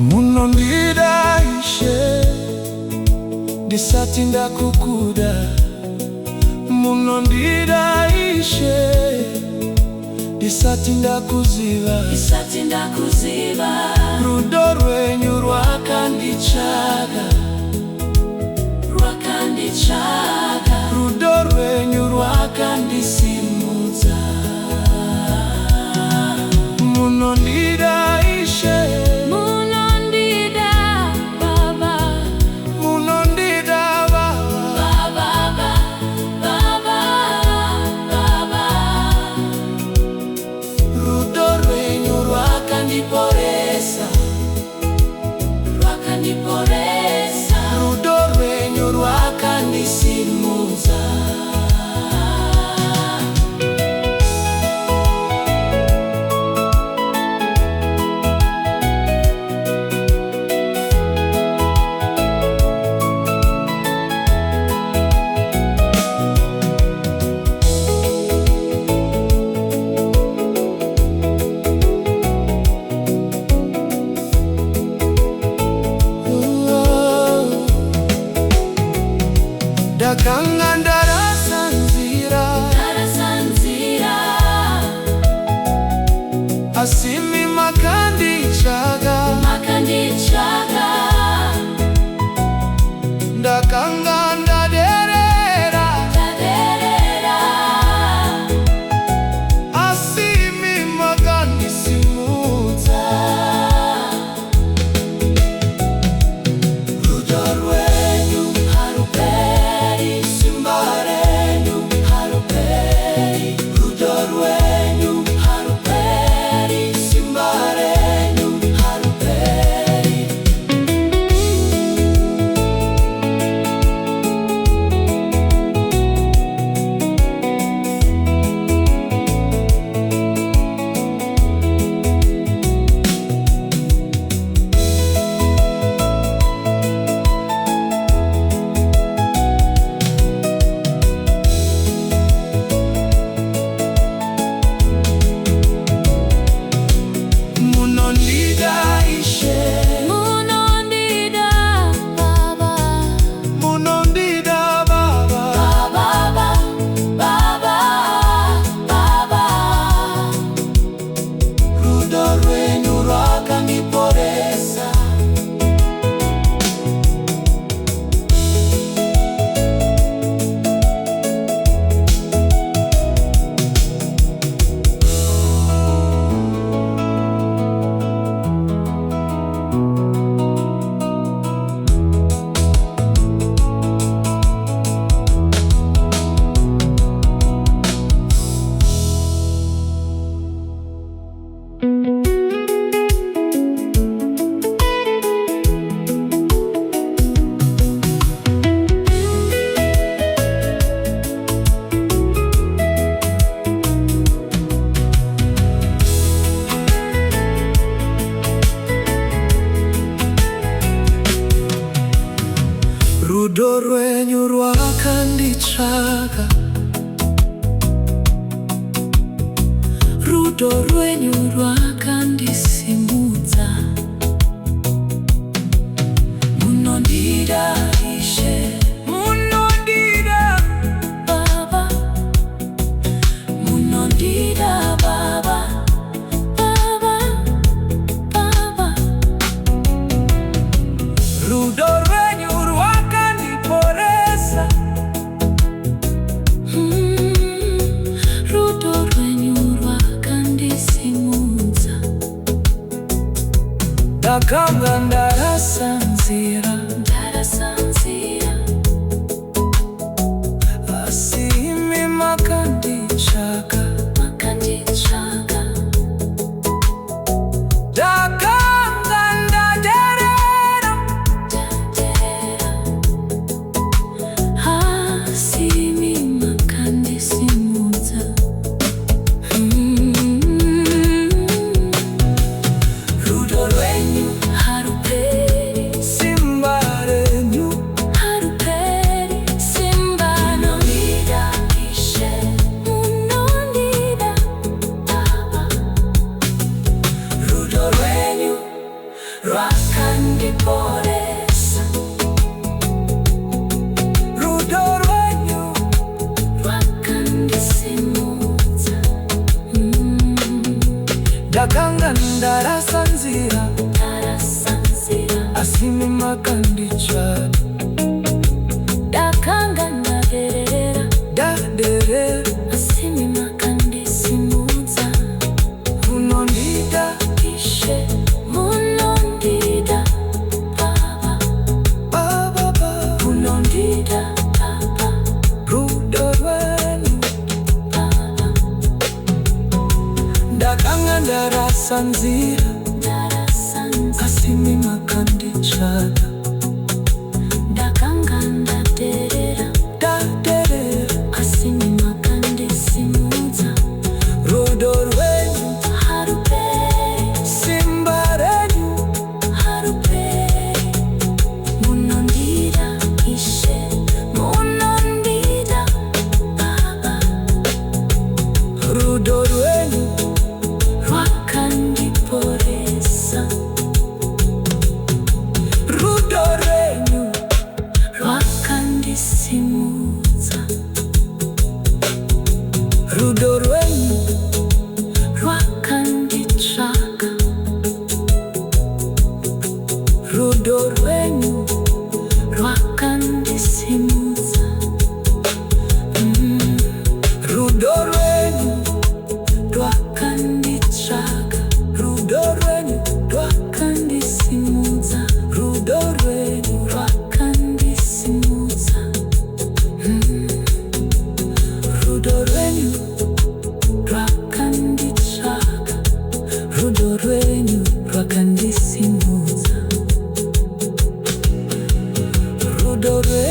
Munondida Ishe disatinda kukuda. Munondida Ishe disatinda kuziva. Rudo rwenyu rwakandichaga. Rudo rwenyu rwakandisimudza. Munondida Ishe, Rudo rwenyu rwakandisimudza. Ndakanga ndarasanzira asimi makandichaga. Ndakanga ndaderera asimi makandisimudza. Rudo rwenyu Haruperi, simba renyu Haruperi. Rudo rwenyu Haruperi, simba renyu Haruperi. Munondida Ishe, Munondida Baba. Rudo rwenyu rwakandiporesa. Rudo rwenyu rwakandichaga. Rudo rwenyu rwakandisimudza. Munondida Ishe, Munondida Baba. Munondida Baba. Rudo rwenyu rwakandiporesa. Rudo rwenyu rwakandisimudza. Ndakanga ndarasanzira Rudo rwenyu ndakanga ndarasanzira asimi makanditsvaga ndakanga ndaterera asimi makandisimudza rudo rwenyu Haruperi simba renyu Haruperi Munondida Ishe Munondida Baba rudo rwenyu rwakandiporesa rudo rwenyu rwakandisimudza rudo rwenyu rwakanditsvaga rudo rwenyu rwakandisimudza rudo rwenyu rwakanditsvaga rudo rwenyu rwakandisimudza rudo rwenyu rwakandisimudza rudo rwenyu rwakanditsvaga rudo rwenyu rwakandisimudza rudo rwenyu